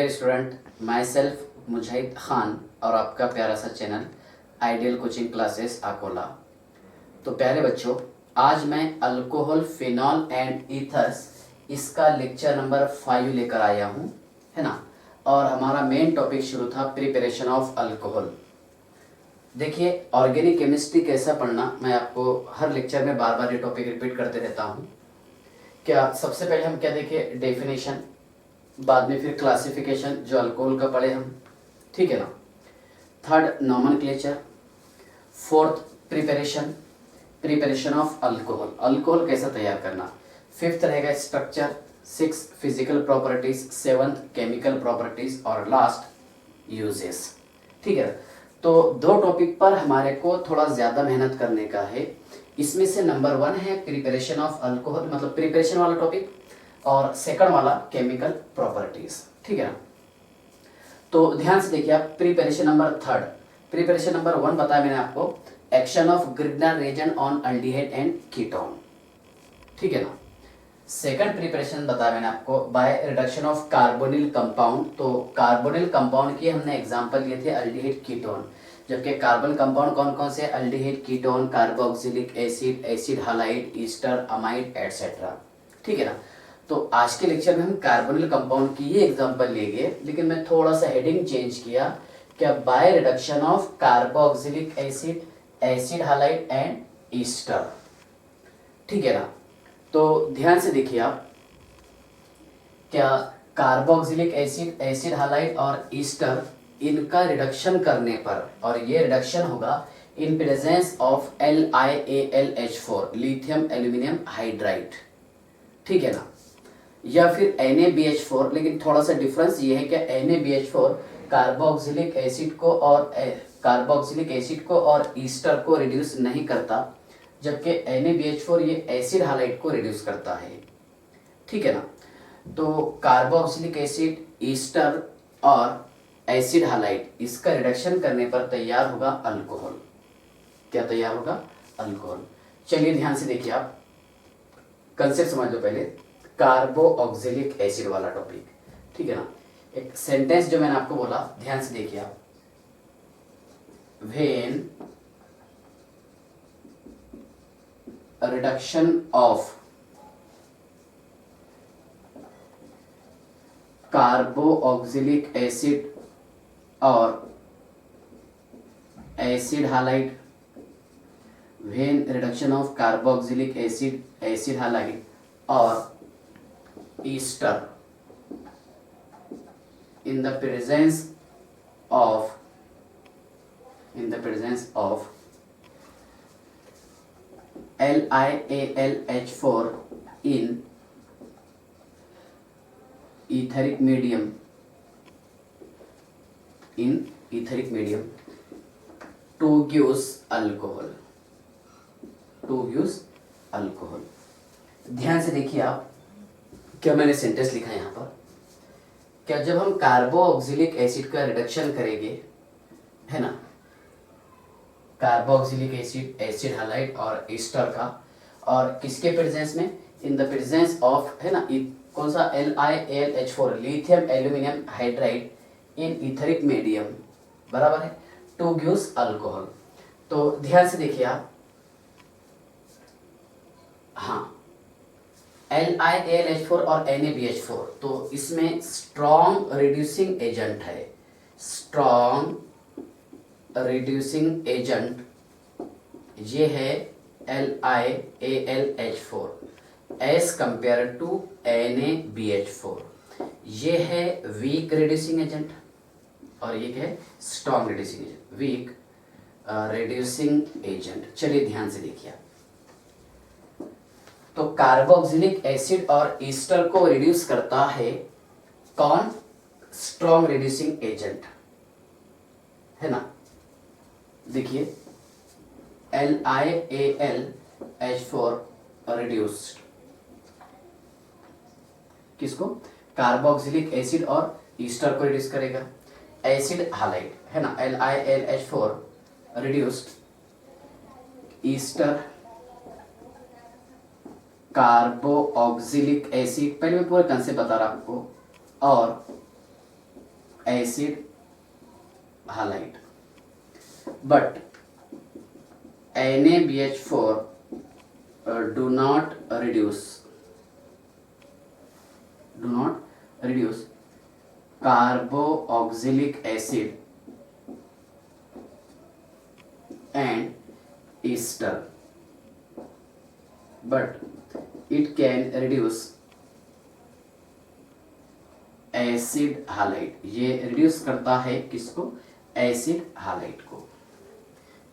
Student my self मुजाहिद खान और आपका प्यारा सा channel ideal coaching classes Akola. तो प्यारे बच्चों, आज मैं अल्कोहल, फिनॉल एंड ईथर्स इसका लेक्चर नंबर 5 लेकर आया हूँ, है ना। और हमारा मेन टॉपिक शुरू था प्रिपरेशन ऑफ अल्कोहल। देखिए, ऑर्गेनिक केमिस्ट्री कैसा पढ़ना, मैं आपको हर लेक्चर में बार बार ये टॉपिक रिपीट करते रहता हूँ। क्या सबसे पहले हम क्या देखें, डेफिनेशन, बाद में फिर क्लासिफिकेशन जो अल्कोहल का पढ़े हम, ठीक है ना। Third nomenclature, fourth preparation of alcohol, alcohol कैसा तैयार करना। फिफ्थ रहेगा structure, six physical properties, seventh chemical properties और लास्ट यूजेस, ठीक है। तो दो टॉपिक पर हमारे को थोड़ा ज़्यादा मेहनत करने का है। इसमें से नंबर 1 है प्रिपरेशन ऑफ अल्कोहल, मतलब प्रिपरेशन वाला टॉपिक, और सेकंड वाला केमिकल प्रॉपर्टीज, ठीक है ना। तो ध्यान से देखिए आप, प्रिपरेशन नंबर 3, प्रिपरेशन नंबर 1 बताया मैंने आपको, action of Grignard reagent on aldehyde and ketone, ठीक है ना। सेकंड प्रिपरेशन बताया मैंने आपको, by reduction of carbonyl compound. तो कार्बोनिल कंपाउंड की हमने एग्जांपल लिए थे अल्डिहाइड कीटोन, जबकि कार्बन कंपाउंड कौन कौन से, aldehyde ketone, carboxylic acid, acid halide, ester, amide etcetera, ठीक है ना। तो आज के लेक्चर में हम कार्बोनिल कंपाउंड की ही एग्जांपल लेंगे, लेकिन मैं थोड़ा सा हेडिंग चेंज किया, क्या bye reduction of carboxylic acid, acid halide and Easter, ठीक है ना। तो ध्यान से देखिए आप, क्या कार्बोक्सिलिक एसिड, एसिड हालाइड और ईस्टर, इनका रिडक्शन करने पर, और ये रिडक्शन होगा in presence of LiAlH4, lithium aluminium hydride, ठीक है ना, या फिर NaBH4। लेकिन थोड़ा सा डिफरेंस ये है कि NaBH4 कार्बोक्सिलिक एसिड को और ईस्टर को रिड्यूस नहीं करता, जबकि NaBH4 ये एसिड हालाइड को रिड्यूस करता है, ठीक है ना। तो कार्बोक्सिलिक एसिड, ईस्टर और एसिड हालाइड, इसका रिडक्शन करने पर तैयार होगा अल्कोहल। क्या तैयार होगा? अल्कोहल। चलिए ध्यान से देखिए आप, कंसेप्ट समझ लो पहले, कार्बोक्सिलिक एसिड वाला टॉपिक, ठीक है ना। एक सेंटेंस जो मैंने आपको बोला, ध्यान से देखिए आप, when reduction of carboxylic acid और acid halide, when reduction of carboxylic acid, acid halide और ester in the presence of LiAlH4 in etheric medium, to gives alcohol, ध्यान से देखिए आप, क्या मैंने सेंटेंस लिखा है यहाँ पर, क्या जब हम कार्बोक्सिलिक एसिड का रिडक्शन करेंगे, है ना, कार्बोक्सिलिक एसिड, एसिड हालाइड और ईस्टर का, और किसके प्रेजेंस में, इन द प्रेजेंस ऑफ, है ना, कौन सा, LiAlH4, लिथियम एल्यूमिनियम हाइड्राइड इन इथरिक मीडियम, बराबर है, टू गिव्स अल्कोहल। तो ध्यान से देखिए आप, हाँ, LiAlH4 और NaBH4, तो इसमें स्ट्रॉन्ग रिड्यूसिंग एजेंट है, स्ट्रॉन्ग रिड्यूसिंग एजेंट ये है LiAlH4 as compare to NaBH4, ये है वीक रिड्यूसिंग एजेंट और ये है strong reducing agent, weak reducing agent. चलिए ध्यान से देखिए, तो कार्बोक्सिलिक एसिड और ईस्टर को रिड्यूस करता है कौन, स्ट्रॉन्ग रिड्यूसिंग एजेंट, है ना। देखिए, LiAlH4 रिड्यूस्ड किसको, कार्बोक्सिलिक एसिड और ईस्टर को रिड्यूस करेगा, एसिड हालाइड, है ना, LiAlH4 reduced Easter, carboxylic acid, पहले मैं पूरा कंसेप्ट बता रहा आपको, और acid halide, but NaBH4 do not reduce carboxylic acid and ester, but it can reduce acid halide. ये रिड्यूस करता है किसको? एसिड हालाइड को।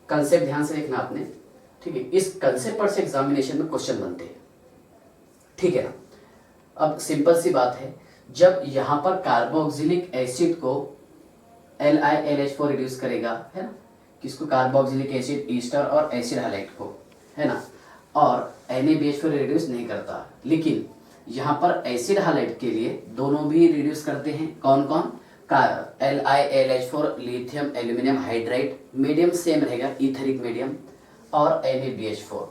कंसेप्ट ध्यान से देखना आपने, ठीक है। इस कंसेप्ट पर से एग्जामिनेशन में क्वेश्चन बनते हैं, ठीक है ना। अब सिंपल सी बात है, जब यहां पर कार्बोक्सिलिक एसिड को LiLH4 रिड्यूस करेगा, है ना, किसको? कार्बोक्सिलिक एसिड, ईस्टर और एसिड हालाइड को, है ना, और NaBH4 रिड्यूस नहीं करता। लेकिन यहाँ पर एसिड हालाइड के लिए दोनों भी रिड्यूस करते हैं। कौन कौन? LiLH4 lithium aluminium hydride, medium same रहेगा इथेरिक मीडियम, और NaBH4।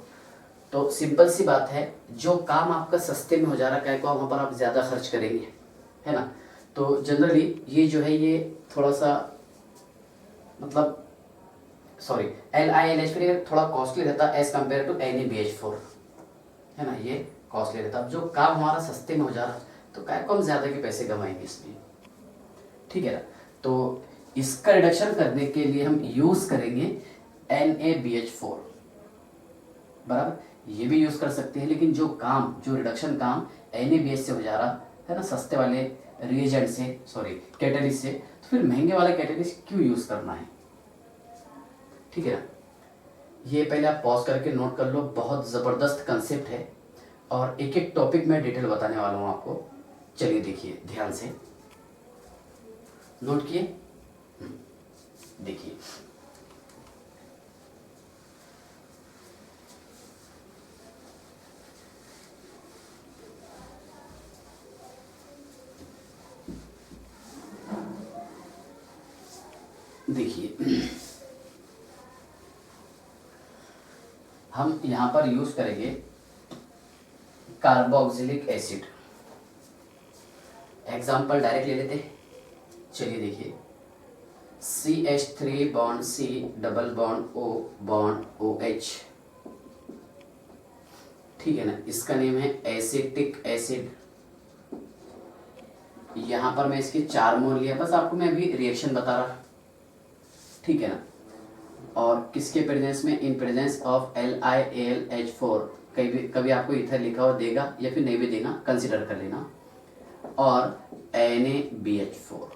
तो सिंपल सी बात है, जो काम आपका सस्ते में हो जा रहा है को वहाँ पर आप ज़्यादा खर्च करेंगे, है ना। तो जनरली ये जो है ये थोड़ा सा मतलब सॉरी LiLH4 थोड़ा कॉस्टली रहता है एज कम्पेयर टू NaBH4, है ना, ये कॉस्टली रहता है। जो काम हमारा सस्ते में हो जा रहा है तो क्या कम ज़्यादा के पैसे कमाएंगे इसमें, ठीक है ना। तो इसका रिडक्शन करने के लिए हम यूज़ करेंगे NaBH4, बराबर। ये भी यूज़ कर सकते हैं, लेकिन जो रिडक्शन काम NaBH से हो जा रहा है ना, सस्ते वाले रिएजेंट से, सॉरी कैटलिस्ट से, तो फिर महंगे वाला कैटलिस्ट क्यों यूज़ करना है, ठीक है ना। ये पहले आप पॉज करके नोट कर लो, बहुत ज़बरदस्त कंसेप्ट है और एक एक टॉपिक में डिटेल बताने वाला हूँ आपको। चलिए देखिए ध्यान से, नोट किए, देखिए हम यहाँ पर यूज करेंगे कार्बोक्सिलिक एसिड। एग्जाम्पल डायरेक्ट ले लेते हैं। चलिए देखिए, CH3 bond C double bond O bond OH, ठीक है ना। इसका नेम है एसिटिक एसिड। यहाँ पर मैं इसके 4 मोल लिया, बस आपको मैं अभी रिएक्शन बता रहा, ठीक है ना। और किसके प्रेजेंस में? In presence of LiAlH4। कभी आपको इथर लिखा हुआ देगा या फिर नहीं भी देगा, कंसिडर कर लेना। और NaBH4।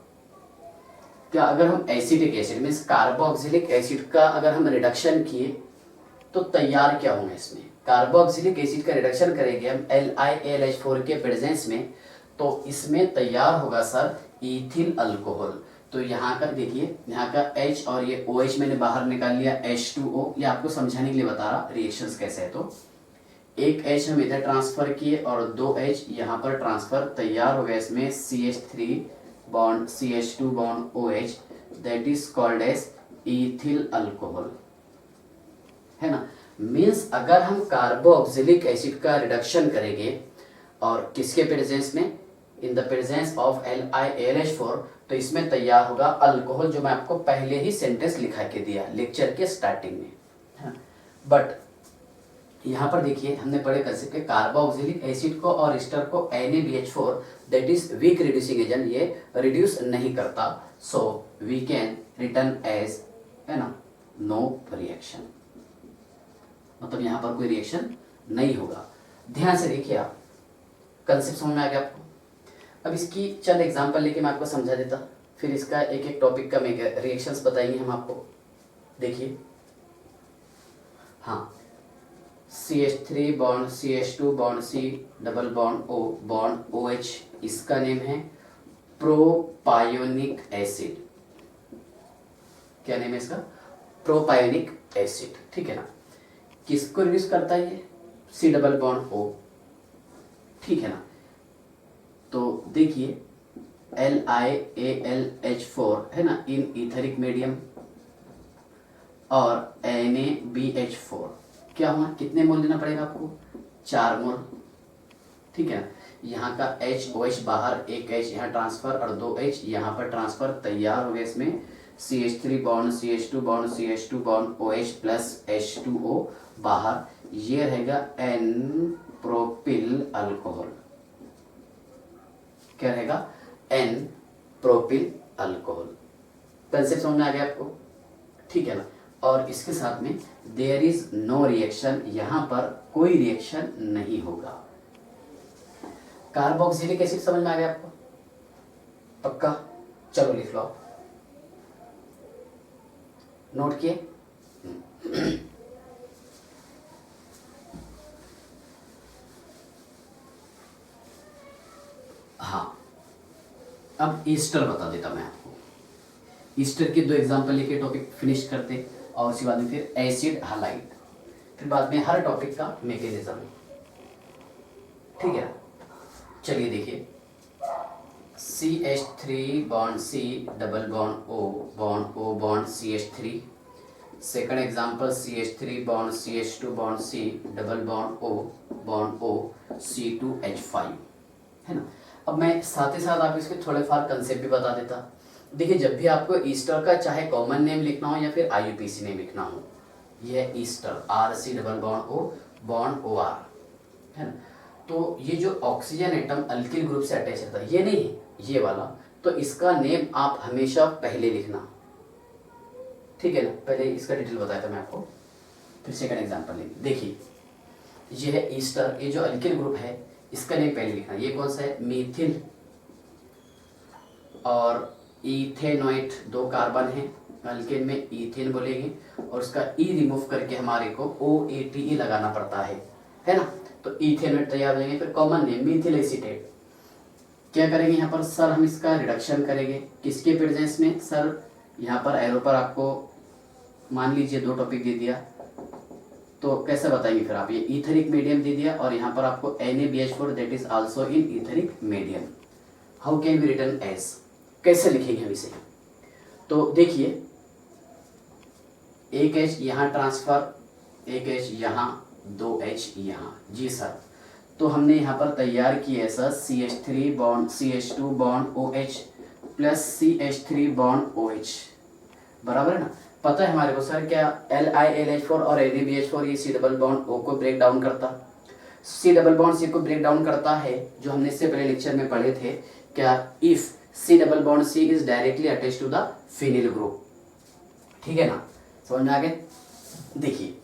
क्या अगर हम acetic acid means carboxylic acid का अगर हम रिडक्शन किए तो तैयार क्या होंगे इसमें? कार्बोक्सिलिक एसिड का रिडक्शन करेंगे हम LiAlH4 के प्रेजेंस में, तो इसमें तैयार होगा सर इथिल अल्कोहल। तो यहाँ का देखिए, यहाँ का H और ये OH मैंने बाहर निकाल लिया, H2O। ये आपको समझाने के लिए बता रहा रिएक्शंस कैसे है। तो एक H हम इधर ट्रांसफर किए और 2 H यहाँ पर ट्रांसफर, तैयार हो गया इसमें CH3 bond CH2 bond OH, that is called as ethyl alcohol, है ना। मीन्स अगर हम कार्बोक्सिलिक एसिड का रिडक्शन करेंगे और किसके प्रेजेंस में? In the presence of LiAlH4, तो इसमें तैयार होगा अल्कोहल, जो मैं आपको पहले ही सेंटेंस लिखा के दिया लेक्चर के स्टार्टिंग में, है। बट यहाँ पर देखिए, हमने पढ़े कंसेप्ट के कार्बोक्सिलिक एसिड को और एस्टर को NaBH4 that is weak reducing agent, ये रिड्यूस नहीं करता, so we can written as, है ना, नो रिएक्शन। मतलब यहाँ पर कोई रिएक्शन नहीं होगा। ध्यान से देखिए आप, कंसेप्ट समझ में आ गया आपको। अब इसकी चंद एग्जांपल लेके मैं आपको समझा देता, फिर इसका एक एक टॉपिक का मैं रिएक्शंस बताएंगे हम आपको। देखिए, हाँ, CH3 bond CH2 bond C double bond O bond OH, इसका नेम है प्रोपायोनिक एसिड। क्या नेम है इसका? प्रोपायोनिक एसिड, ठीक है ना। किसको रिड्यूस करता है ये? C डबल बॉन्ड O, ठीक है ना। तो देखिए LiAlH4 है ना, इन इथरिक मीडियम, और NaBH4 क्या हुआ? कितने मोल लेना पड़ेगा आपको? 4 मोल, ठीक है ना। यहाँ का H OH बाहर, एक H यहाँ ट्रांसफर और 2 H यहाँ पर ट्रांसफर, तैयार हो गए इसमें CH3 bond CH2 bond CH2 bond OH plus H2O बाहर, ये रहेगा N प्रोपिल अल्कोहल। क्या रहेगा? N propyl alcohol. कंसेप्ट समझ में आ गया आपको? ठीक है ना। और इसके साथ में देयर इज नो रिएक्शन, यहां पर कोई रिएक्शन नहीं होगा। कार्बोक्सिलिक एसिड समझ में आ गया आपको? पक्का? चलो लिख लो आप। नोट किए? हाँ, अब ईस्टर बता देता मैं आपको। ईस्टर के 2 एग्जाम्पल लेके टॉपिक फिनिश करते और उसके बाद में फिर एसिड हालाइड, फिर बाद में हर टॉपिक का मैकेनिज्म। ठीक है, चलिए देखिए। CH3 bond C double bond O bond CH3। Second example CH3 bond CH2 bond C double bond O C2H5, है ना। अब मैं साथ ही साथ आप इसके थोड़े फार कंसेप्ट भी बता देता। देखिए, जब भी आपको ईस्टर का चाहे कॉमन नेम लिखना हो या फिर IUPAC नेम लिखना हो, यह है Easter, RC double bond O bond OR, है ना। तो ये जो ऑक्सीजन एटम अल्किल ग्रुप से अटैच रहता है, ये नहीं है, ये वाला, तो इसका नेम आप हमेशा पहले लिखना। ठीक है ना, पहले इसका डिटेल बताया था मैं आपको, फिर सेकंड एग्जांपल लेंगे। देखिए, ये है ईस्टर, ये जो अल्किल ग्रुप है इसका नेम पहले लिखना। ये कौन सा है? मीथिल और इथेनोइट, 2 कार्बन है, अल्केन में इथेन बोलेंगे, और उसका ई रिमूव करके हमारे को OATE लगाना पड़ता है ना। तो इथेनोइट तैयार हो जाएंगे। फिर कॉमन नेम मीथिल एसीटेट। क्या करेंगे यहाँ पर सर? हम इसका रिडक्शन करेंगे किसके प्रेजेंस में सर? यहाँ पर एरो पर आपको मान लीजिए 2 टॉपिक दे दिया, तो कैसे बताएंगे फिर आप? ये ईथरिक मीडियम दे दिया और यहाँ पर आपको NaBH4 that is also in etheric medium. How can be written as? कैसे लिखेंगे हम इसे? तो देखिए, एक H यहाँ ट्रांसफर, एक H यहाँ, 2 H यहाँ। जी सर, तो हमने यहाँ पर तैयार किया है sir CH3 bond CH2 bond OH plus CH3 bond OH, बराबर है ना। पता है हमारे को सर क्या LiLH4 और NaBH4 ये C डबल बॉन्ड O को ब्रेक डाउन करता, C डबल बॉन्ड C को ब्रेक डाउन करता है, जो हमने इससे पहले लेक्चर में पढ़े थे। क्या? If C double bond C is directly attached to the phenyl group. ठीक है ना, समझ में आ गए? देखिए,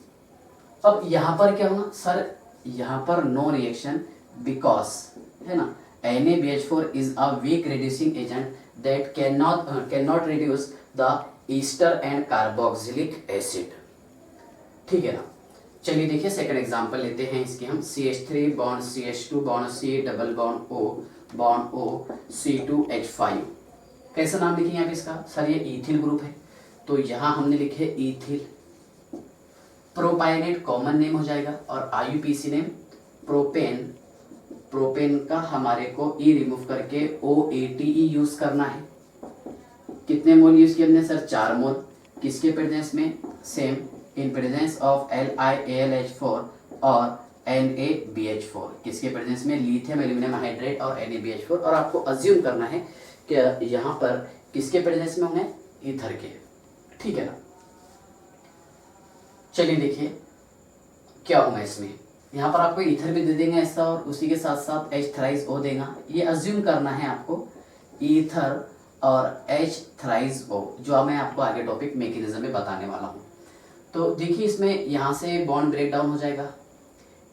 अब यहाँ पर क्या होगा सर? यहाँ पर नो रिएक्शन बिकॉज, है ना, NaBH4 is a weak reducing agent that can not reduce the ester and carboxylic acid. ठीक है ना। चलिए देखिए, सेकंड एग्जांपल लेते हैं इसके हम। CH3 bond CH2 bond C double bond O C2H5। कैसा नाम लिखेंगे आप इसका? सर ये ईथिल ग्रुप है, तो यहाँ हमने लिखे ईथिल। प्रोपाइनेट कॉमन नेम हो जाएगा और IUPAC नेम प्रोपेन। प्रोपेन का हमारे को ई रिमूव करके OATE यूज करना है। कितने मोल यूज किए हमने सर? 4 मोल। किसके प्रेजेंस में? Same, in presence of LiAlH4 और NaBH4। किसके प्रेजेंस में? लिथियम एल्यूमिनियम हाइड्रेट और NaBH4। और आपको अज्यूम करना है कि यहाँ पर किसके प्रेजेंस में होंगे? ईथर के। ठीक है ना। चलिए देखिए क्या होगा इसमें। यहाँ पर आपको ईथर भी दे देंगे ऐसा, और उसी के साथ साथ H थ्राइस O देगा। ये अज्यूम करना है आपको, ईथर और H थ्राइस O, जो मैं आपको आगे टॉपिक मैकेनिज्म में बताने वाला हूँ। तो देखिए, इसमें यहाँ से बॉन्ड ब्रेक डाउन हो जाएगा।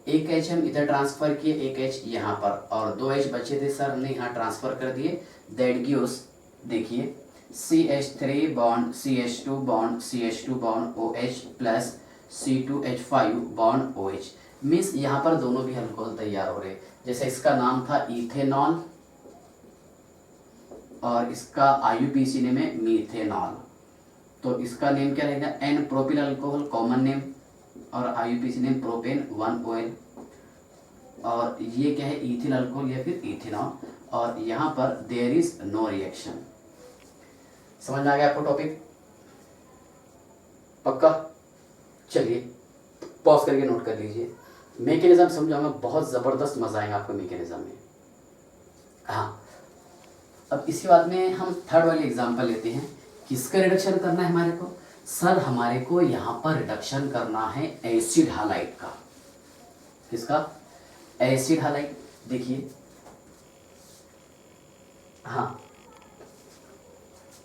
एक H हम इधर ट्रांसफर किए, एक H यहाँ पर, और 2 H बचे थे सर, हमने यहाँ ट्रांसफर कर दिए। दैट गिव्स, देखिए, CH3 bond CH2 bond CH2 bond OH plus C2H5 bond OH। Means यहाँ पर दोनों भी अल्कोहल तैयार हो रहे। जैसे इसका नाम था इथेनॉल और इसका IUPAC नेम है मीथेनॉल, तो इसका नेम क्या रहेगा? N propyl alcohol common name, और IUPAC नेम प्रोपेन 1OL। और ये क्या है? इथिल अल्कोहल या फिर इथेनॉल। और यहाँ पर देयर इज नो रिएक्शन। समझ में आ गया आपको टॉपिक? पक्का? चलिए पॉज करके नोट कर लीजिए। मैकेनिज्म समझाऊंगा, बहुत ज़बरदस्त मजा आएगा आपको मैकेनिज्म में। हाँ, अब इसी बात में हम थर्ड वाली एग्जांपल लेते हैं। किसका रिडक्शन करना है हमारे को? सर हमारे को यहाँ पर रिडक्शन करना है एसिड हालाइड का। किसका? Acid halide. देखिए, हाँ,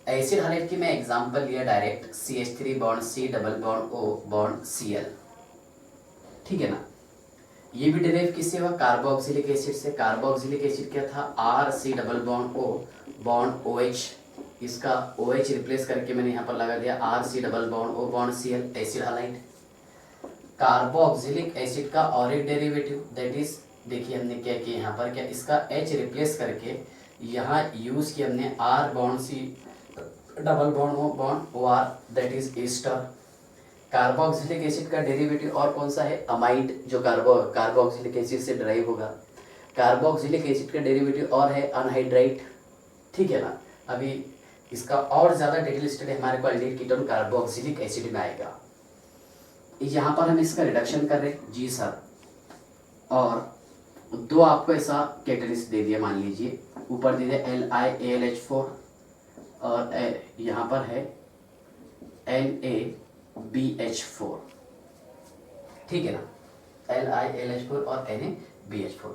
एसिड हालाइड की मैं एग्जांपल लिया direct, CH3 bond C double bond O bond Cl, ठीक है ना। ये भी डिराइव किससे हुआ? कार्बोक्सिलिक एसिड से। कार्बोक्सिलिक एसिड क्या था? RC double bond O bond OH, इसका OH रिप्लेस करके मैंने यहाँ पर लगा दिया RC double bond O bond Cl, acid halide. Carboxylic acid का और एक डेरिवेटिव दैट इज, देखिए हमने क्या किया यहाँ पर, क्या इसका H रिप्लेस करके यहाँ यूज किया हमने R bond C double bond O bond OR, that is Easter. Carboxylic acid का डेरिवेटिव और कौन सा है? अमाइड, जो कार्बोक्सिलिक एसिड से ड्राइव होगा। कार्बोक्सिलिक एसिड का डेरिवेटिव और है अनहाइड्राइड, ठीक है ना। अभी इसका और ज़्यादा डिटेल स्टडी हमारे को एल्डिहाइड कीटोन कार्बोक्सिलिक एसिड में आएगा। यहाँ पर हम इसका रिडक्शन कर रहे हैं जी सर, और दो आपको ऐसा कैटलिस्ट दे दिया, मान लीजिए ऊपर दे दिया LiAlH4 और यहाँ पर है NaBH4, ठीक है ना। LiAlH4 और NaBH4,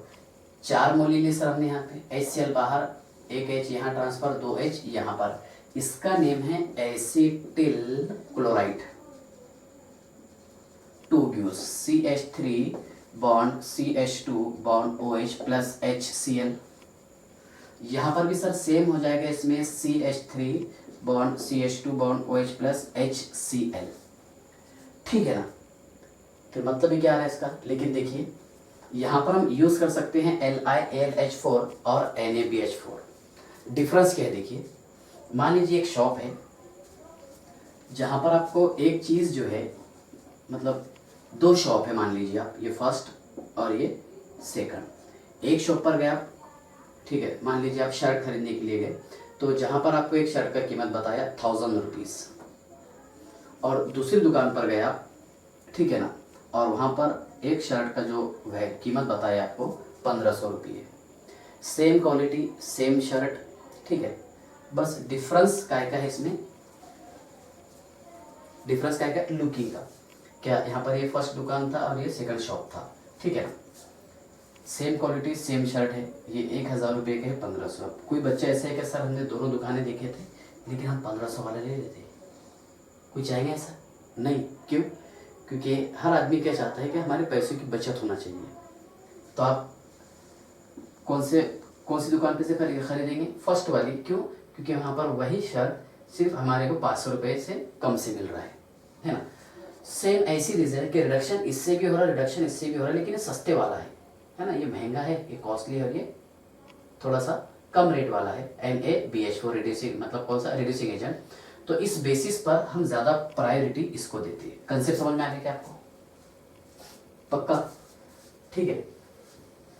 4 मोल लिए सर हमने यहाँ पे। HCl बाहर, एक H यहाँ ट्रांसफर, 2 H यहाँ पर। इसका नेम है acetyl chloride. 2 ड्यूस CH3 bond CH2 bond OH plus HCl। यहाँ पर भी सर सेम हो जाएगा, इसमें CH3 bond CH2 bond OH plus HCl, ठीक है ना। फिर मतलब ही क्या आ रहा है इसका? लेकिन देखिए यहाँ पर हम यूज़ कर सकते हैं LiAlH4 और NaBH4। डिफरेंस क्या है देखिए, मान लीजिए एक शॉप है जहाँ पर आपको एक चीज़ जो है, मतलब 2 शॉप है, मान लीजिए आप, ये फर्स्ट और ये सेकंड। एक शॉप पर गए आप, ठीक है, मान लीजिए आप शर्ट खरीदने के लिए गए, तो जहाँ पर आपको एक शर्ट का कीमत बताया 1000 रुपीज़, और दूसरी दुकान पर गए आप, ठीक है ना, और वहाँ पर एक शर्ट का जो वह कीमत बताया आपको 1500 रुपये। सेम क्वालिटी, सेम शर्ट, ठीक है, बस डिफरेंस काय का है इसमें? डिफरेंस काय का? लुकिंग का। क्या यहाँ पर ये फर्स्ट दुकान था और ये सेकंड शॉप था, ठीक है ना। सेम क्वालिटी, सेम शर्ट है, ये 1000 रुपये का है, 1500। कोई बच्चा ऐसा है कि सर हमने दोनों दुकानें देखे थे लेकिन हम 1500 वाला ले लेते, कोई चाहेंगे ऐसा? नहीं। क्यों? क्योंकि हर आदमी क्या चाहता है कि हमारे पैसों की बचत होना चाहिए। तो आप कौन सी दुकान पे से खरीदेंगे? फर्स्ट वाली। क्यों? क्योंकि वहाँ पर वही शर्ट सिर्फ हमारे को 500 रुपये से कम से मिल रहा है ना। सेम ऐसी रीज़न है कि रिडक्शन इससे भी हो रहा है, रिडक्शन इससे भी हो रहा है, लेकिन ये सस्ते वाला है ना। ये महंगा है, ये कॉस्टली है, और ये थोड़ा सा कम रेट वाला है। NaBH4 रिड्यूसिंग, मतलब कौन सा? Reducing agent. तो इस बेसिस पर हम ज़्यादा प्रायोरिटी इसको देते हैं। कंसेप्ट समझ में आ गया क्या आपको? पक्का? ठीक है,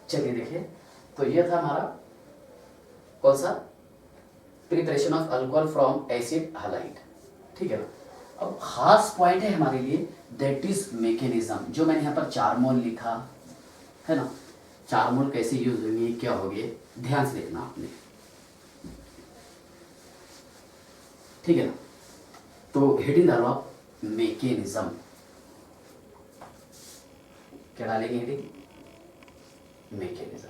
चलिए देखिए, तो ये था हमारा कौन सा? Preparation of alcohol from acid halide, ठीक है ना। अब खास पॉइंट है हमारे लिए, दैट इज मैकेनिज्म, जो मैंने यहाँ पर 4 मोल लिखा है ना। 4 मोल कैसे यूज होंगे, क्या होंगे, ध्यान से देखना आपने, ठीक है ना। तो हेडिंग डालो आप, मैकेनिज्म। क्या डालेंगे हेडिंग? मैकेनिज्म।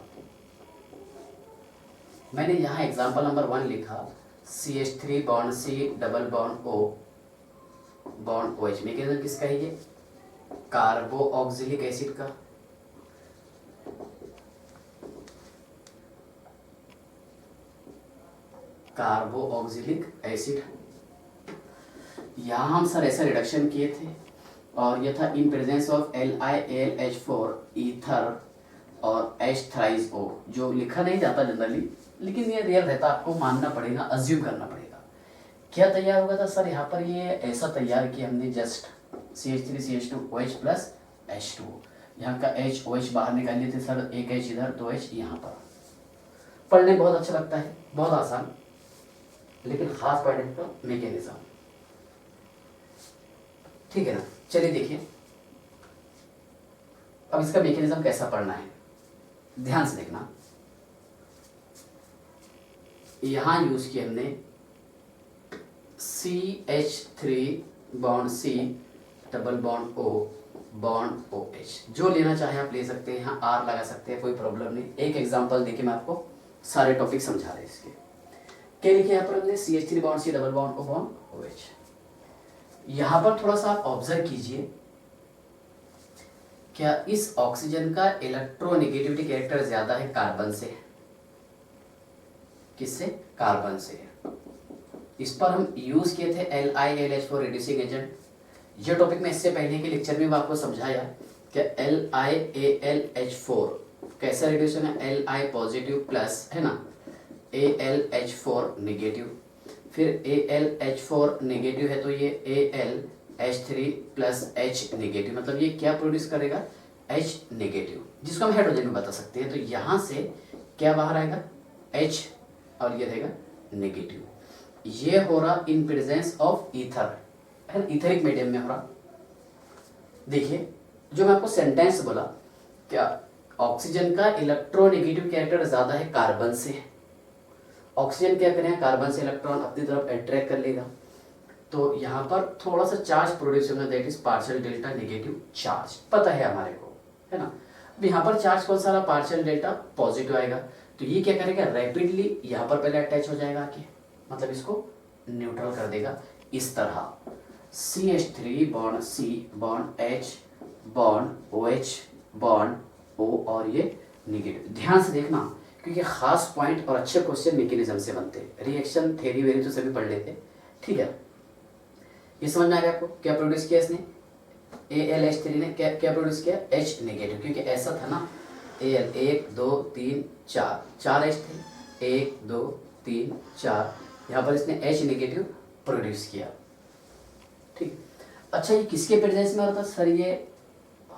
मैंने यहाँ एग्जाम्पल नंबर 1 लिखा, CH3 bond C double bond O bond OH। Mechanism किसका है ये? कार्बोक्सिलिक एसिड का। कार्बोक्सिलिक एसिड, यहाँ हम सर ऐसा रिडक्शन किए थे, और यह था in presence of LiAlH4 ether और H3O, जो लिखा नहीं जाता जनरली, लेकिन ये रियल रहता, आपको मानना पड़ेगा, अज्यूम करना पड़ेगा। क्या तैयार होगा था सर? यहाँ पर ये ऐसा तैयार किया हमने, just CH3 CH2 OH plus H2, यहाँ का H OH बाहर निकाल लिए थे सर, एक H इधर, 2 H यहाँ पर। पढ़ने बहुत अच्छा लगता है, बहुत आसान, लेकिन खास पॉइंट है तो मैकेनिज्म, ठीक है ना। चलिए देखिए, अब इसका मैकेनिज्म कैसा पढ़ना है, ध्यान से देखना। यहाँ यूज किया हमने CH3 bond C double bond O bond OH। जो लेना चाहे आप ले सकते हैं, यहाँ R लगा सकते हैं, कोई प्रॉब्लम नहीं। एक एग्जांपल देके मैं आपको सारे टॉपिक समझा रहे इसके। क्या लिखे यहाँ पर हमने CH3 bond C double bond O bond OH। यहाँ पर थोड़ा सा आप ऑब्जर्व कीजिए, क्या इस ऑक्सीजन का इलेक्ट्रोनेगेटिविटी कैरेक्टर ज्यादा है कार्बन से? किससे? कार्बन से। इस पर हम यूज किए थे LiAlH4 रिड्यूसिंग एजेंट। ये टॉपिक में इससे पहले के लेक्चर में आपको समझाया कि LiAlH4 कैसा रिड्यूस है, Li पॉजिटिव प्लस है ना AlH4 नेगेटिव, फिर AlH4 नेगेटिव है तो ये AlH3 प्लस H नेगेटिव, मतलब ये क्या प्रोड्यूस करेगा? H नेगेटिव, जिसको हम हाइड्रोजन में बता सकते हैं। तो यहाँ से क्या बाहर आएगा? H, और ये रहेगा नेगेटिव। ये हो रहा इन प्रेजेंस ऑफ ईथर, है ना, ईथरिक मीडियम में हो रहा। देखिए जो मैं आपको सेंटेंस बोला, क्या ऑक्सीजन का इलेक्ट्रोनेगेटिव कैरेक्टर ज्यादा है कार्बन से। ऑक्सीजन क्या करें, कार्बन से इलेक्ट्रॉन अपनी तरफ अट्रैक्ट कर लेगा, तो यहाँ पर थोड़ा सा चार्ज प्रोड्यूस होगा, that is partial delta negative charge, पता है हमारे को, है ना। अब यहाँ पर चार्ज कौन सा रहा? पार्शियल डेल्टा पॉजिटिव आएगा, तो ये क्या करेगा? रैपिडली यहाँ पर पहले अटैच हो जाएगा आके, मतलब इसको न्यूट्रल कर देगा इस तरह। CH3 bond C bond H bond OH bond O, और ये निगेटिव। ध्यान से देखना क्योंकि खास पॉइंट और अच्छे क्वेश्चन मैकेनिज्म से बनते हैं। रिएक्शन थ्योरी वेरी तो सभी पढ़ लेते हैं, ठीक है। ये समझ में आ गया आपको? क्या प्रोड्यूस किया इसने? AlH3 ने क्या प्रोड्यूस किया? H नेगेटिव, क्योंकि ऐसा था ना Al 1 2 3 4 4 H थे, 1 2 3 4, यहाँ पर इसने H नेगेटिव प्रोड्यूस किया, ठीक। अच्छा ये किसके प्रेजेंस में हो रहा था सर? ये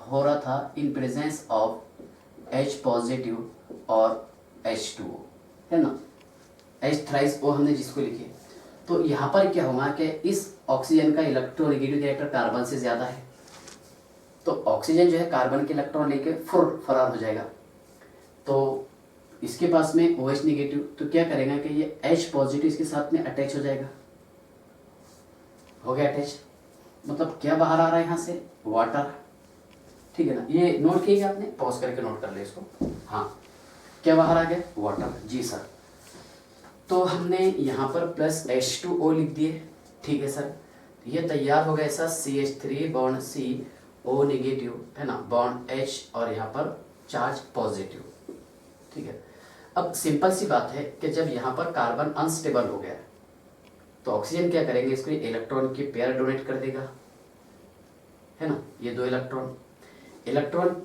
हो रहा था in presence of H positive और H2O, है ना, H थ्राइस O हमने जिसको लिखे। तो यहाँ पर क्या होगा कि इस ऑक्सीजन का इलेक्ट्रोनेगेटिव कैरेक्टर कार्बन से ज्यादा है, तो ऑक्सीजन जो है कार्बन के इलेक्ट्रॉन लेके फरार हो जाएगा। तो इसके पास में OH नेगेटिव, तो क्या करेगा कि ये H पॉजिटिव इसके साथ में अटैच हो जाएगा, हो गया अटैच, मतलब क्या बाहर आ रहा है यहाँ से? वाटर, ठीक है ना। ये नोट कीजिए आपने, पॉज करके नोट कर ले इसको। हाँ, क्या बाहर आ गया? वाटर, जी सर। तो हमने यहाँ पर प्लस H2O लिख दिए, ठीक है सर। ये तैयार हो गया ऐसा CH3 bond C O negative, है ना, बॉन्ड H, और यहाँ पर चार्ज पॉजिटिव, ठीक है। अब सिंपल सी बात है कि जब यहाँ पर कार्बन अनस्टेबल हो गया तो ऑक्सीजन क्या करेंगे? इसको इलेक्ट्रॉन की पेयर डोनेट कर देगा, है ना। ये दो इलेक्ट्रॉन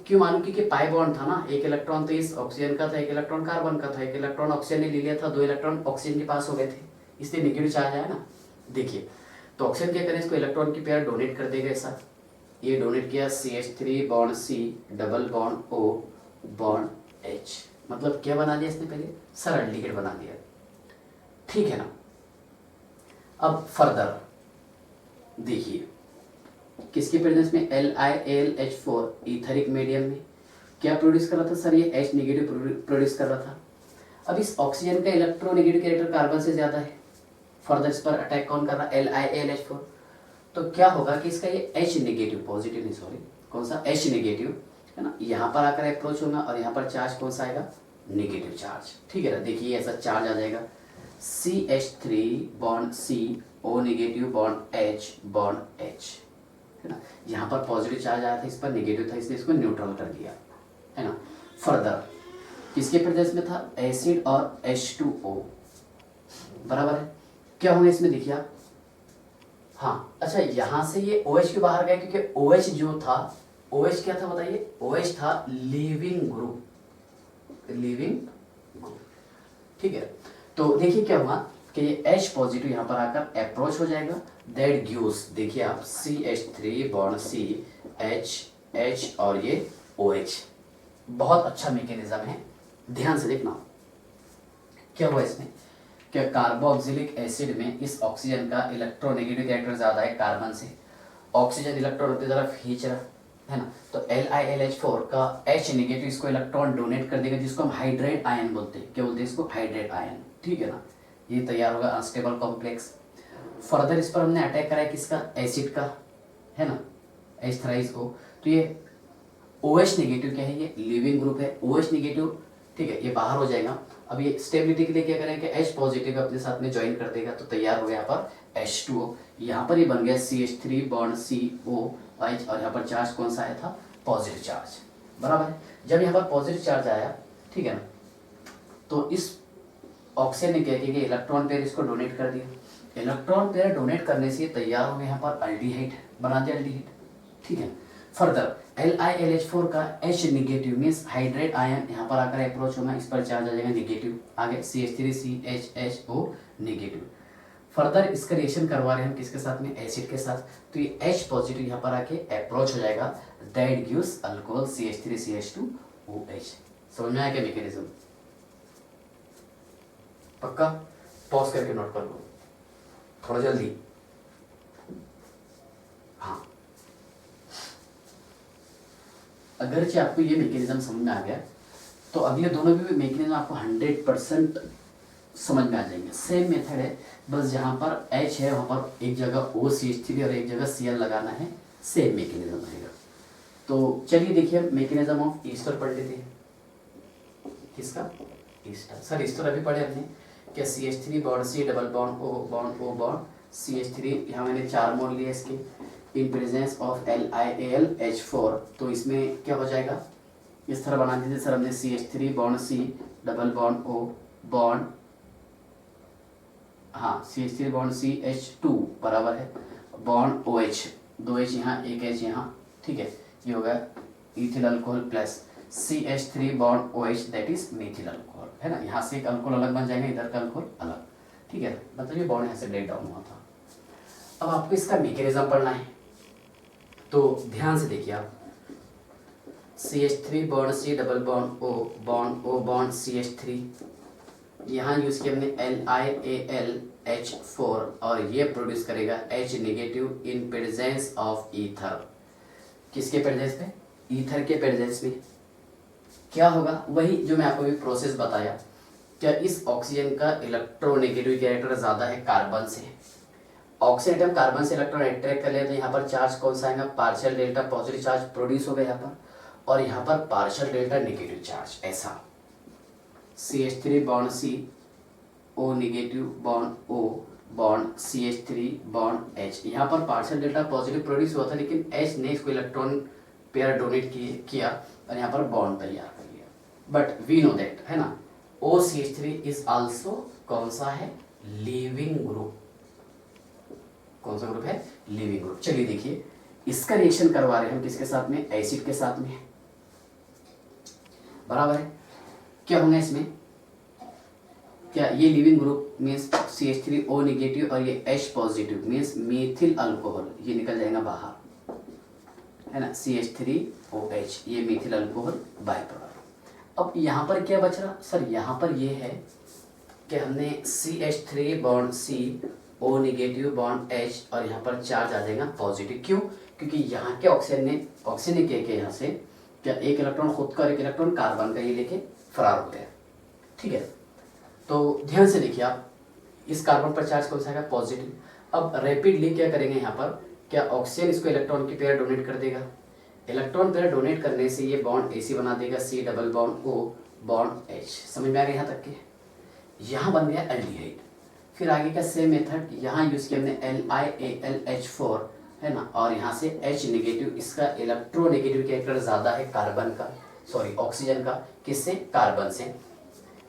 क्यों मालूम? क्योंकि पाई बॉन्ड था ना, एक इलेक्ट्रॉन तो इस ऑक्सीजन का था, एक इलेक्ट्रॉन कार्बन का था, एक इलेक्ट्रॉन ऑक्सीजन ने ले लिया था, 2 इलेक्ट्रॉन ऑक्सीजन के पास हो गए थे, इसलिए नेगेटिव चार्ज आया ना। देखिए तो ऑक्सीजन क्या करें? इसको इलेक्ट्रॉन की पेयर डोनेट कर देगा ऐसा। ये डोनेट किया CH3 bond C double bond O bond H, मतलब क्या बना दिया इसने? पहले सर अल्डिहाइड बना दिया, ठीक है ना। अब फर्दर देखिए किसके प्रेजेंस में? LiAlH4 ईथरिक मीडियम में क्या प्रोड्यूस कर रहा था सर? ये H नेगेटिव प्रोड्यूस कर रहा था। अब इस ऑक्सीजन का इलेक्ट्रोनेगेटिव कैरेक्टर कार्बन से ज्यादा है, फर्दर इस पर अटैक कौन कर रहा है? LiAlH4। तो क्या होगा कि इसका ये H नेगेटिव, पॉजिटिव नहीं सॉरी, कौन सा? H नेगेटिव, है ना, यहाँ पर आकर अप्रोच होगा और यहाँ पर चार्ज कौन सा आएगा? नेगेटिव चार्ज, ठीक है ना। देखिए ऐसा चार्ज आ जाएगा CH3 bond C O negative bond H bond H, है ना। यहाँ पर पॉजिटिव चार्ज आया था, इस पर नेगेटिव था, इसलिए इसको न्यूट्रल कर दिया, है ना। फर्दर किसके प्रेजेंस में था? एसिड और H2O, बराबर है। क्या होगा इसमें? देखिए आप, हाँ अच्छा, यहाँ से ये OH क्यों बाहर गया? क्योंकि OH जो था, OH क्या था बताइए? OH था लिविंग ग्रुप, ठीक है। तो देखिए क्या हुआ कि ये H पॉजिटिव यहाँ पर आकर अप्रोच हो जाएगा, दैट गिव्स, देखिए आप, CH3 बॉन्ड C H और ये OH। बहुत अच्छा मैकेनिज्म है, ध्यान से देखना। क्या हुआ इसमें? क्या कार्बोक्सिलिक एसिड में इस ऑक्सीजन का इलेक्ट्रोनेगेटिव कैरेक्टर ज्यादा है कार्बन से, ऑक्सीजन इलेक्ट्रॉन अपनी तरफ खींच रहा है ना, तो LiLH4 का H नेगेटिव इसको इलेक्ट्रॉन डोनेट कर देगा, जिसको हम हाइड्रेट आयन बोलते हैं। क्या बोलते हैं इसको? हाइड्रेट आयन, ठीक है ना। ये तैयार होगा अनस्टेबल कॉम्प्लेक्स। फर्दर इस पर हमने अटैक करा है किसका, एसिड का, है ना, H थ्राइस O। तो ये OH नेगेटिव क्या है, ये लिविंग ग्रुप है, OH नेगेटिव, ठीक है, ये बाहर हो जाएगा। अब ये स्टेबिलिटी के लिए क्या करेंगे, H पॉजिटिव अपने साथ में ज्वाइन कर देगा, तो तैयार हो गया यहाँ पर H2O। यहाँ पर ये बन गया CH3 बॉन्ड COH, और यहाँ पर चार्ज कौन सा आया था, पॉजिटिव चार्ज, बराबर है। जब यहाँ पर पॉजिटिव चार्ज आया, ठीक है ना, तो इस ऑक्सीजन ने क्या किया कि इलेक्ट्रॉन पेयर इसको डोनेट कर दिया। इलेक्ट्रॉन पेयर डोनेट करने से तैयार हो गया यहाँ पर अल्डिहाइड, बना दिया अल्डिहाइड, ठीक है। फर्दर LiLH4 का H negative means hydrate ion यहाँ पर आकर अप्रोच होगा, इस पर चार्ज आ जाएगा निगेटिव, आगे CH3CHHO नेगेटिव। फर्दर इसका रिएक्शन करवा रहे हैं हम किसके साथ में, एसिड के साथ, तो ये H पॉजिटिव यहाँ पर आके अप्रोच हो जाएगा, दैट गिव्स अल्कोहल CH3CH2OH। समझ में आया क्या मैकेनिज्म, पक्का पॉज करके नोट कर लो थोड़ा जल्दी। हाँ, अगर आपको ये मैकेनिज्म समझ में आ गया तो अगले दोनों भी मैकेनिज्म आपको 100% समझ में आ जाएंगे। सेम मेथड है, बस जहाँ पर H है वहाँ पर एक जगह OCH3 और एक जगह Cl लगाना है, सेम मैकेनिज्म रहेगा। तो चलिए देखिए मैकेनिज्म ऑफ ईस्टर पढ़ लेते हैं। किसका, ईस्टर। सर ईस्टर अभी पढ़े हमने क्या, CH3 bond C double bond O bond O bond CH3, यहाँ मैंने 4 मोल लिए इसके, इन प्रेजेंस ऑफ LiAlH4, तो इसमें क्या हो जाएगा, इस तरह बना दीजिए सर हमने CH3 bond C double bond O bond, हाँ CH3 बॉन्ड CH2 बराबर है बॉन्ड OH, 2H यहाँ, 1H यहाँ, ठीक है, ये होगा ethyl alcohol plus CH3 bond OH that is methyl alcohol, है ना, यहाँ से एक अल्कोहल अलग बन जाएगा, इधर का अल्कोहल अलग, ठीक है, मतलब ये बॉन्ड यहाँ से ब्रेक डाउन हुआ था। अब आपको इसका मैकेनिज्म पढ़ना है, तो ध्यान से देखिए आप, CH3 bond C double bond O bond CH3, यहाँ यूज किया हमने LiAlH4, और ये प्रोड्यूस करेगा H negative in presence of ether. किसके प्रेजेंस में, ईथर के प्रेजेंस में क्या होगा, वही जो मैं आपको भी प्रोसेस बताया। क्या इस ऑक्सीजन का इलेक्ट्रोनेगेटिव कैरेक्टर ज़्यादा है कार्बन से, ऑक्सीजन एटम कार्बन से इलेक्ट्रॉन अट्रैक्ट कर लिया, तो यहाँ पर चार्ज कौन सा आएगा, partial delta positive charge produce हो गया यहाँ पर, और यहाँ पर पार्शियल डेल्टा नेगेटिव चार्ज, ऐसा CH3 bond C O negative bond O bond CH3 bond H, यहाँ पर पार्शियल डेल्टा पॉजिटिव प्रोड्यूस हुआ था, लेकिन H ने इसको इलेक्ट्रॉन पेयर डोनेट किया और यहाँ पर बॉन्ड तैयार कर लिया। बट वी नो दैट, है ना, OCH3 इज आल्सो कौन सा है, लिविंग ग्रुप, कौन सा ग्रुप है, लिविंग ग्रुप। चलिए देखिए इसका रिएक्शन करवा रहे हैं हम किसके साथ में, एसिड के साथ में, बराबर है। क्या होगा इसमें, क्या ये leaving group means CH3O negative और ये H पॉजिटिव मीन्स मीथिल अल्कोहल, ये निकल जाएगा बाहर, है ना, CH3OH, ये मीथिल अल्कोहल बाय प्रोडक्ट। अब यहाँ पर क्या बच रहा सर, यहाँ पर ये है कि हमने CH3 bond C O negative bond H, और यहाँ पर चार्ज आ जाएगा पॉजिटिव, क्यों, क्योंकि यहाँ के ऑक्सीजन ने क्या किया, यहाँ से क्या एक इलेक्ट्रॉन खुद का और एक इलेक्ट्रॉन कार्बन का ये लेके फरार हो गया, ठीक है। तो ध्यान से देखिए आप, इस कार्बन पर चार्ज कौन सा है, पॉजिटिव। अब रैपिडली क्या करेंगे यहाँ पर, क्या ऑक्सीजन इसको इलेक्ट्रॉन की पेयर डोनेट कर देगा, इलेक्ट्रॉन पेयर डोनेट करने से ये बॉन्ड AC बना देगा, C double bond O bond H, समझ में आ गया यहाँ तक के, यहाँ बन गया एल्डिहाइड। फिर आगे का सेम मेथड यहाँ यूज किया हमने LiAlH4, है ना, और यहाँ से H नेगेटिव, इसका इलेक्ट्रोनेगेटिव कैरेक्टर ज़्यादा है कार्बन का, सॉरी ऑक्सीजन का, किससे, कार्बन से।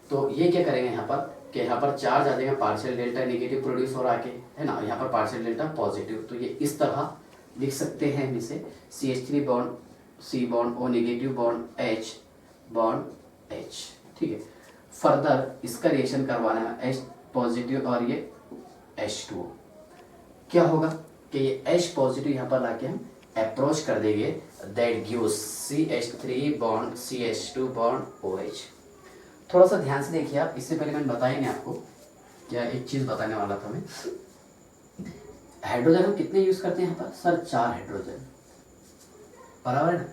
तो ये क्या करेंगे यहाँ पर कि यहाँ पर चार्ज आ जाएगा, पार्शियल डेल्टा नेगेटिव प्रोड्यूस हो रहा है, है ना, यहाँ पर पार्शियल डेल्टा पॉजिटिव, तो ये इस तरह लिख सकते हैं हम इसे, CH3 bond C bond O negative bond H, ठीक है। फर्दर इसका रिएक्शन करवाना है H पॉजिटिव और ये H2O, क्या होगा कि ये H पॉजिटिव यहाँ पर लाके हम अप्रोच कर देंगे, that gives CH3 bond CH2 bond OH। थोड़ा सा ध्यान से देखिए आप, इससे पहले मैंने बताया नहीं आपको, क्या एक चीज़ बताने वाला था मैं, हाइड्रोजन हम कितने यूज़ करते हैं यहाँ पर सर, 4 हाइड्रोजन, बराबर है ना।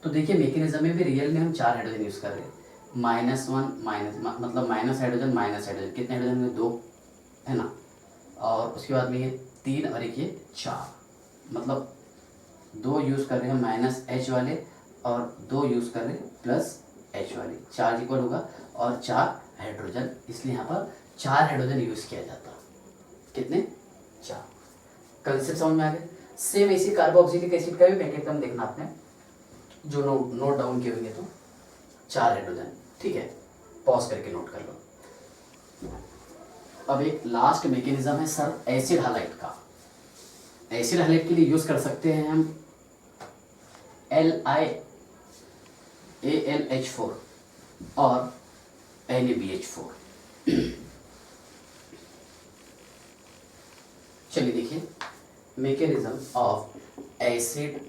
तो देखिए मैकेनिज्म में भी रियल में हम 4 हाइड्रोजन यूज़ कर रहे हैं, -1 माइनस, मतलब माइनस हाइड्रोजन, कितने हाइड्रोजन में, 2, है ना, और उसके बाद में ये 3 और एक ये 4, मतलब 2 यूज़ कर रहे हैं माइनस एच वाले और 2 यूज़ कर रहे हैं प्लस एच वाले, चार्ज इक्वल होगा और 4 हाइड्रोजन, इसलिए यहाँ पर 4 हाइड्रोजन यूज़ किया जाता। कितने? 4। कंसेप्ट समझ में आ गया। सेम इसी कार्बोक्सिलिक एसिड का भी मैकेनिज्म देखना आपने, जो नोट डाउन किए होंगे तो 4 हाइड्रोजन, ठीक है, पॉज करके नोट कर लो। अब एक लास्ट मैकेनिज्म है सर एसिड हालाइड का। एसिड हालाइड के लिए यूज कर सकते हैं हम LiAlH4 और NaBH4। चलिए देखिए mechanism of acid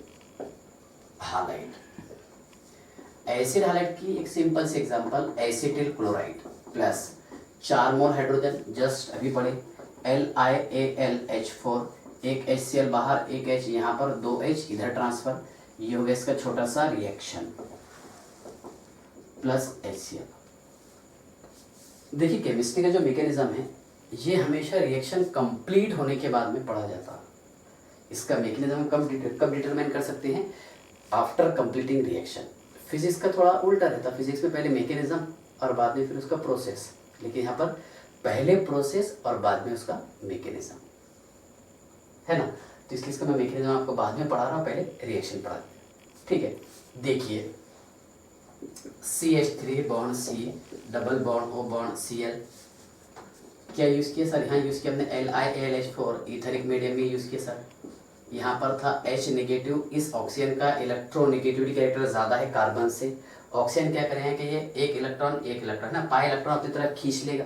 halide. Acid halide की एक सिंपल सी example acetyl chloride plus 4 mole hydrogen, just अभी पढ़े LiAlH4, एक HCl बाहर, एक H यहाँ पर, 2H इधर ट्रांसफर, ये हो गया इसका छोटा सा रिएक्शन प्लस HCl। देखिए केमिस्ट्री का जो मैकेनिज्म है ये हमेशा रिएक्शन कंप्लीट होने के बाद में पढ़ा जाता है। इसका मैकेनिज्म कब डिटरमाइन कर सकते हैं? After completing reaction. फिजिक्स का थोड़ा उल्टा रहता है, फिजिक्स में पहले मैकेनिज्म और बाद में फिर उसका प्रोसेस, लेकिन यहाँ पर पहले प्रोसेस और बाद में उसका मैकेनिज्म, है ना। तो इसलिए इसका मैं मैकेनिज्म आपको बाद में पढ़ा रहा हूँ, पहले रिएक्शन पढ़ा, ठीक है। देखिए CH3 bond C, double bond O bond Cl, क्या यूज़ किया सर? यहाँ यूज़ किया हमने LiAlH4, ईथरिक मीडियम में यूज़ किया सर। यहाँ पर था H नेगेटिव, इस ऑक्सीजन का इलेक्ट्रोनेगेटिविटी कैरेक्टर ज़्यादा है कार्बन से। ऑक्सीजन क्या करेंगे कि ये एक इलेक्ट्रॉन ना, पाई इलेक्ट्रॉन अपनी तरफ खींच लेगा।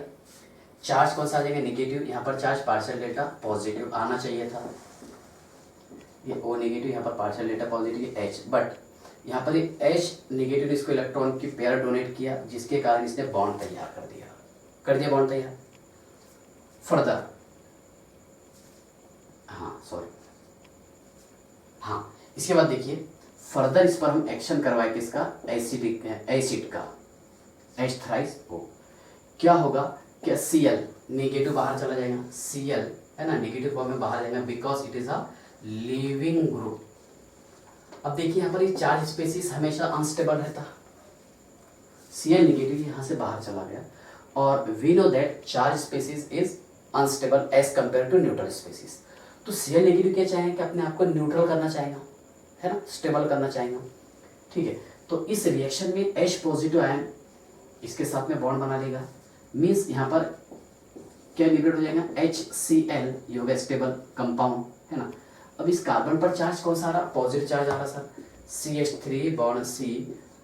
चार्ज कौन सा आ जाएगा? नेगेटिव। यहाँ पर चार्ज पार्शियल डेल्टा पॉजिटिव आना चाहिए था, ये O नेगेटिव, यहाँ पर partial delta positive H, but यहाँ पर ये H नेगेटिव ने इसको इलेक्ट्रॉन की पेयर डोनेट किया, जिसके कारण इसने बॉन्ड तैयार कर दिया बॉन्ड तैयार। फर्दर इसके बाद देखिए फर्दर इस पर हम एक्शन करवाए किसका? एसिड का H3O। क्या होगा? क्या Cl नेगेटिव बाहर चला जाएगा, Cl है ना, नेगेटिव फॉर्म में बाहर जाएगा, because it is a leaving group. अब देखिए यहाँ पर ये चार्ज स्पेसिस हमेशा अनस्टेबल रहता, Cl नेगेटिव यहाँ से बाहर चला गया, और we know that charge species is unstable as compare to neutral species. तो Cl नेगेटिव क्या चाहेंगे कि अपने आप को न्यूट्रल करना चाहेगा, है ना, स्टेबल करना चाहेगा, ठीक है। तो इस रिएक्शन में H पॉजिटिव आयन इसके साथ में बॉन्ड बना लेगा, मीन्स यहाँ पर क्या लिबरेट हो जाएगा? HCl, ये होगा स्टेबल कंपाउंड, है ना। अब इस कार्बन पर चार्ज कौन सा आ रहा? पॉजिटिव चार्ज आ रहा sir, CH3 bond C,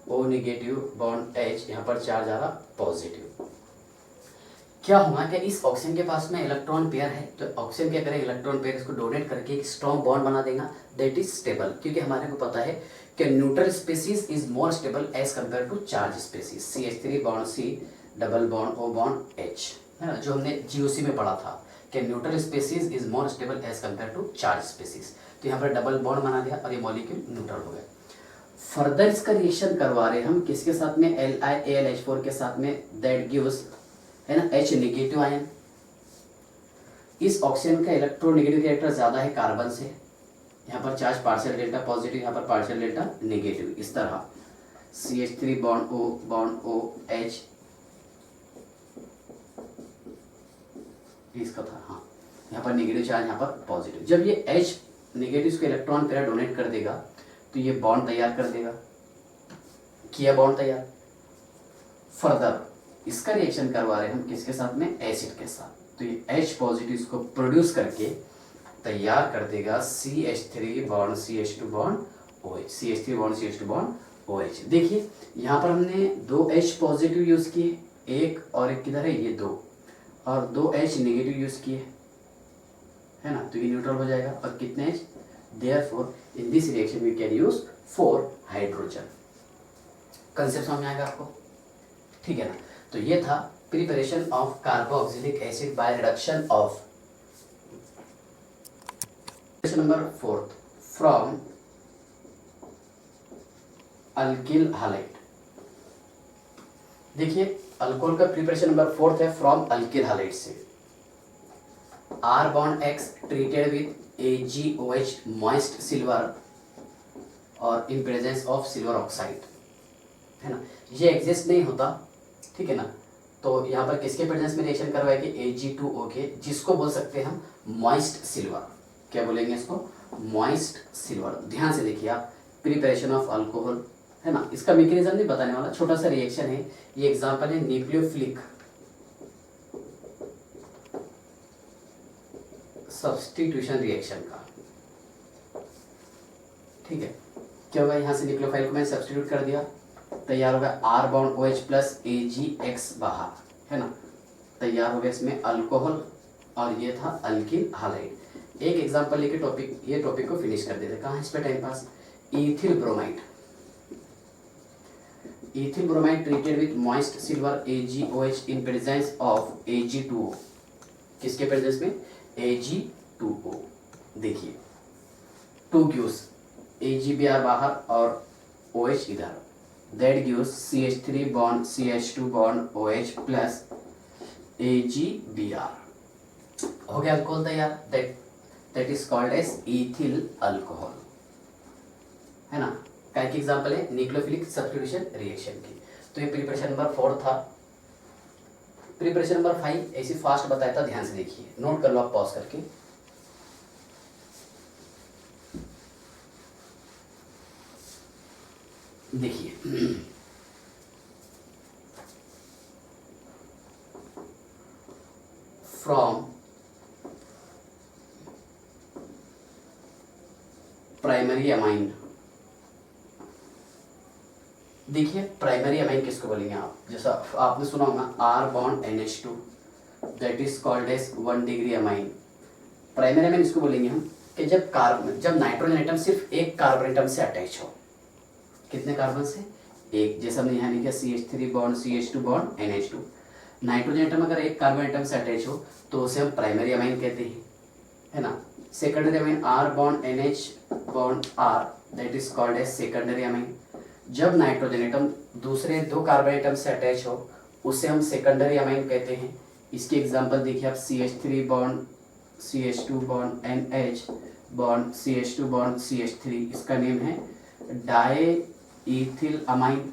O negative bond H, यहाँ पर चार्ज आ रहा पॉजिटिव। क्या होगा कि इस ऑक्सीजन के पास में इलेक्ट्रॉन पेयर है, तो ऑक्सीजन क्या करेगा? इलेक्ट्रॉन पेयर इसको डोनेट करके एक स्ट्रॉन्ग बॉन्ड बना देगा, दैट इज स्टेबल, क्योंकि हमारे को पता है कि neutral species is more stable as compare to charge species. CH3 bond C, double bond O bond H, है ना, जो हमने GOC में पढ़ा था कि neutral species is more stable as compare to charge species. तो यहाँ पर डबल बॉन्ड बना दिया और ये मॉलिक्यूल न्यूट्रल हो गया। फर्दर इसका रिएक्शन करवा रहे हम किसके साथ में? LiAlH4 के साथ में, दैट गिव्स, है ना, H नेगेटिव आयन। इस ऑक्सीजन का इलेक्ट्रोनेगेटिव कैरेक्टर ज्यादा है कार्बन से, यहाँ पर चार्ज पार्शियल डेल्टा पॉजिटिव, यहाँ पर पार्शियल डेल्टा नेगेटिव, इस तरह CH3 बॉन्ड O H इसका था, हाँ, यहाँ पर नेगेटिव चार्ज, यहाँ पर पॉजिटिव। जब ये H नेगेटिव को इलेक्ट्रॉन पेयर डोनेट कर देगा तो ये बॉन्ड तैयार कर देगा, किया बॉन्ड तैयार। फर्दर इसका रिएक्शन करवा रहे हम किसके साथ में? एसिड के साथ। तो ये H पॉजिटिव को प्रोड्यूस करके तैयार कर देगा CH3 bond CH2 bond OH, CH3 bond CH2 bond OH। देखिए यहाँ पर हमने 2 H पॉजिटिव यूज़ किए, एक और एक किधर है? ये 2, और 2 H नेगेटिव यूज़ किए, है ना, तो ये न्यूट्रल हो जाएगा। और कितने H? Therefore in this reaction we can use 4 hydrogen. Concept समझ में आएगा आपको, ठीक है ना। तो ये था preparation of carboxylic acid by reduction of number 4 from alkyl halide. देखिए अल्कोहल का प्रिपरेशन नंबर 4 है फ्रॉम अल्किल हालाइड से। R bond X treated with AgOH moist silver और in presence of silver oxide, है ना, ये एग्जिस्ट नहीं होता, ठीक है ना। तो यहाँ पर किसके प्रेजेंस में रिएक्शन करवाएगी, Ag2O के, जिसको बोल सकते हैं हम मॉइस्ट सिल्वर। क्या बोलेंगे इसको, मॉइस्ट सिल्वर। ध्यान से देखिए आप, प्रिपरेशन ऑफ अल्कोहल, है ना, इसका मैकेनिज्म नहीं बताने वाला, छोटा सा रिएक्शन है। ये एग्जांपल है न्यूक्लियोफिलिक सब्स्टिट्यूशन रिएक्शन का, ठीक है। क्या होगा, यहाँ से न्यूक्लियोफाइल को मैंने सब्स्टिट्यूट कर दिया, तैयार होगा R bond OH plus AgX बाहर, है ना, तैयार हो गया इसमें अल्कोहल, और ये था अल्किल हालाइड। एक एग्जांपल लेके ये टॉपिक को फिनिश कर देते। कहाँ इस पे time pass, ethyl bromide. Ethyl bromide treated with moist silver AgOH in presence of Ag2O। किसके प्रेजेंस में, Ag2O। देखिए 2 गिव्स Ag बाहर और OH इधर, that gives CH3 bond CH2 bond OH plus AgBr। हो गया अल्कोहल तैयार, that is called as ethyl alcohol, है ना। क्या की एग्जांपल है, न्यूक्लियोफिलिक सब्स्टिट्यूशन रिएक्शन की। तो ये प्रिपरेशन नंबर 4 था। प्रिपरेशन नंबर 5 ऐसी फास्ट बताया था, ध्यान से देखिए, नोट कर लो आप पॉज करके। देखिए फ्रॉम प्राइमरी अमाइन, देखिए प्राइमरी अमाइन किसको बोलेंगे आप, जैसा आपने सुना होगा R bond NH2, that is called as 1 degree amine. Primary amine इसको बोलेंगे हम कि जब नाइट्रोजन एटम सिर्फ एक कार्बन एटम से अटैच हो। कितने कार्बन से, एक, जैसे हमने यहाँ लिखा CH3 bond CH2 bond NH2। Nitrogen atom अगर एक कार्बन एटम से अटैच हो तो उसे हम प्राइमरी अमाइन कहते हैं, है ना। Secondary amine R bond NH bond R, that is called as secondary amine. जब नाइट्रोजन एटम दूसरे 2 कार्बन एटम से अटैच हो उसे हम सेकेंडरी अमाइन कहते हैं। इसकी एग्जांपल देखिए आप, CH3 bond CH2 bond NH bond CH2 bond CH3, इसका नेम है डाई इथिल अमाइन,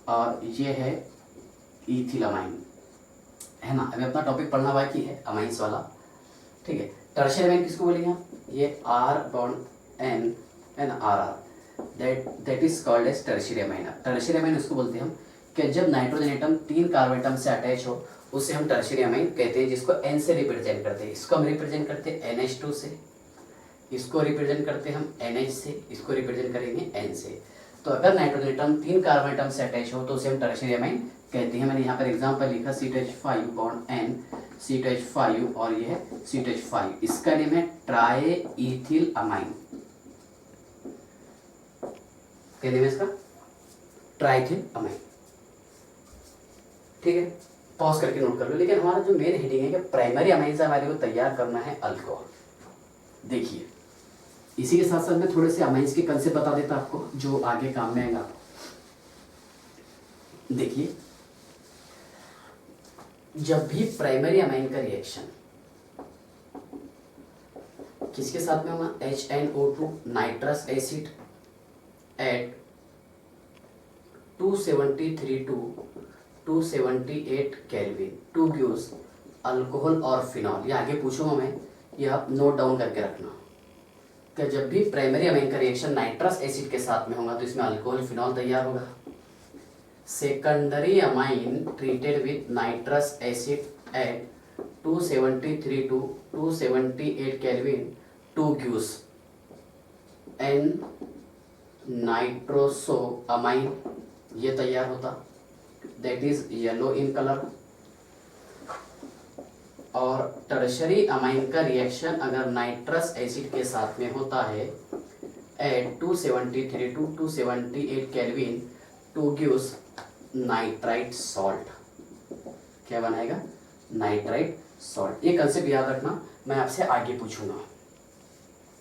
और ये है इथिल अमाइन, है ना। अभी अपना टॉपिक पढ़ना बाकी है अमाइंस वाला, ठीक है। टर्शियरी अमाइन किसको बोलेंगे आप, ये R बॉन्ड N, है ना, RR, that is called as tertiary amine. Tertiary amine उसको बोलते हैं हम कि जब नाइट्रोजन एटम 3 कार्बन एटम से अटैच हो उसे हम टर्शियरी अमाइन कहते हैं, जिसको N से रिप्रेजेंट करते हैं। इसको हम रिप्रेजेंट करते हैं NH2 से, इसको रिप्रेजेंट करते हैं हम NH से, इसको रिप्रेजेंट करेंगे N से। तो अगर नाइट्रोजन एटम 3 कार्बन एटम से अटैच हो तो उसे हम टर्शियरी अमाइन कहते हैं। मैंने यहाँ पर एग्जांपल लिखा C2H5 बॉन्ड N, C2H5 और ये है C2H5, इसका नेम है ट्राई इथिल अमाइन। क्या नेम है इसका, ट्राइथिल अमाइन, ठीक है। पॉज करके नोट कर लो। लेकिन हमारा जो मेन हेडिंग है कि प्राइमरी अमाइन से हमारे को तैयार करना है अल्कोहल। देखिए इसी के साथ साथ मैं थोड़े से अमाइंस के कंसेप्ट बता देता आपको जो आगे काम में आएगा। देखिए जब भी प्राइमरी अमाइन का रिएक्शन किसके साथ में होगा, HNO2 nitrous acid at 273 to 278 kelvin, 2 gives alcohol और फिनॉल। ये आगे पूछूंगा मैं, ये आप नोट डाउन करके रखना कि जब भी प्राइमरी अमाइन का रिएक्शन नाइट्रस एसिड के साथ में होगा तो इसमें अल्कोहल फिनॉल तैयार होगा। Secondary amine treated with nitrous acid at 273 to 278 kelvin, 2 gives N nitroso amine, ये तैयार होता, that is yellow in colour. और टर्शरी अमाइन का रिएक्शन अगर नाइट्रस एसिड के साथ में होता है at 273 to 278 kelvin, 2 gives nitrite salt. क्या बनाएगा, नाइट्राइट सॉल्ट। ये कंसेप्ट याद रखना, मैं आपसे आगे पूछूंगा,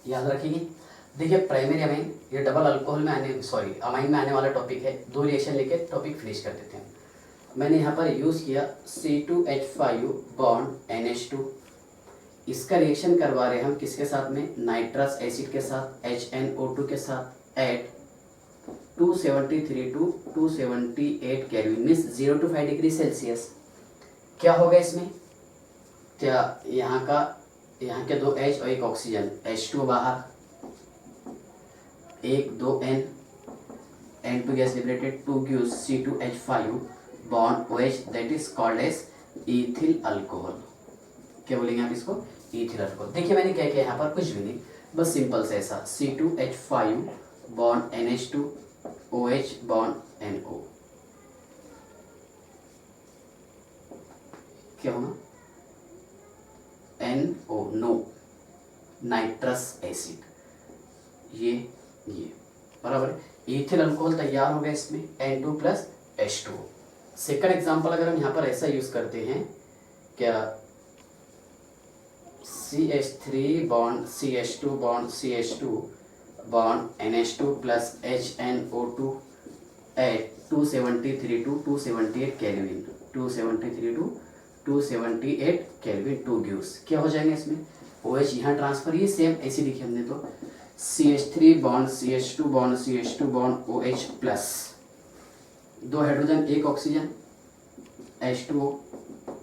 याद रखिए। देखिए प्राइमरी अमाइन ये डबल अल्कोहल में अमाइन में आने वाला टॉपिक है। 2 रिएक्शन लेके टॉपिक फिनिश कर देते हैं। मैंने यहाँ पर यूज़ किया C2H5 बॉन्ड NH2, इसका रिएक्शन करवा रहे हैं हम किसके साथ में, नाइट्रस एसिड के साथ HNO2 के साथ at 273 to 278 kelvin means 0 to 5 degree Celsius. क्या होगा इसमें, क्या यहाँ के 2 H और एक ऑक्सीजन, H2 बाहर, 1 2 N2 gas liberated, 2 gives C2H5 bond OH that is called as ethyl alcohol. क्या बोलेंगे आप इसको, इथिल अल्कोहल। देखिए मैंने क्या किया यहाँ पर, कुछ भी नहीं, बस सिंपल से ऐसा C2H5 bond NH2 OH bond NO, क्या होगा, NO नो, नाइट्रस एसिड, ये बराबर है, इथिल अल्कोहल तैयार हो गया इसमें N2 plus H2। Second example अगर हम यहाँ पर ऐसा यूज करते हैं, क्या CH3 bond CH2 bond CH2 bond NH2 plus HNO2 at 273 to 278 kelvin, 273 to 278 kelvin, 2 gives, क्या हो जाएंगे इसमें, OH यहाँ ट्रांसफर, ये सेम ऐसे लिखे हमने तो CH3 bond CH2 bond CH2 bond OH plus 2 hydrogen 1 oxygen H2O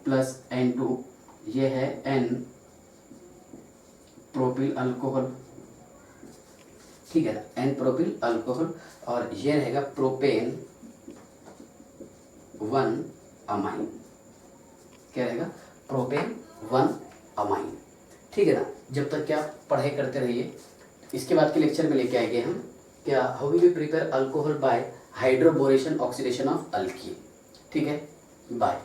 plus N2, ये है N प्रोपिल अल्कोहल, ठीक है, N प्रोपिल अल्कोहल, और ये रहेगा प्रोपेन 1 अमाइन, क्या रहेगा, प्रोपेन 1 अमाइन, ठीक है ना। जब तक क्या पढ़ाई करते रहिए। इसके बाद के लेक्चर में लेके आएंगे हम क्या, how we prepare alcohol by hydroboration oxidation of alkene, ठीक है, बाय।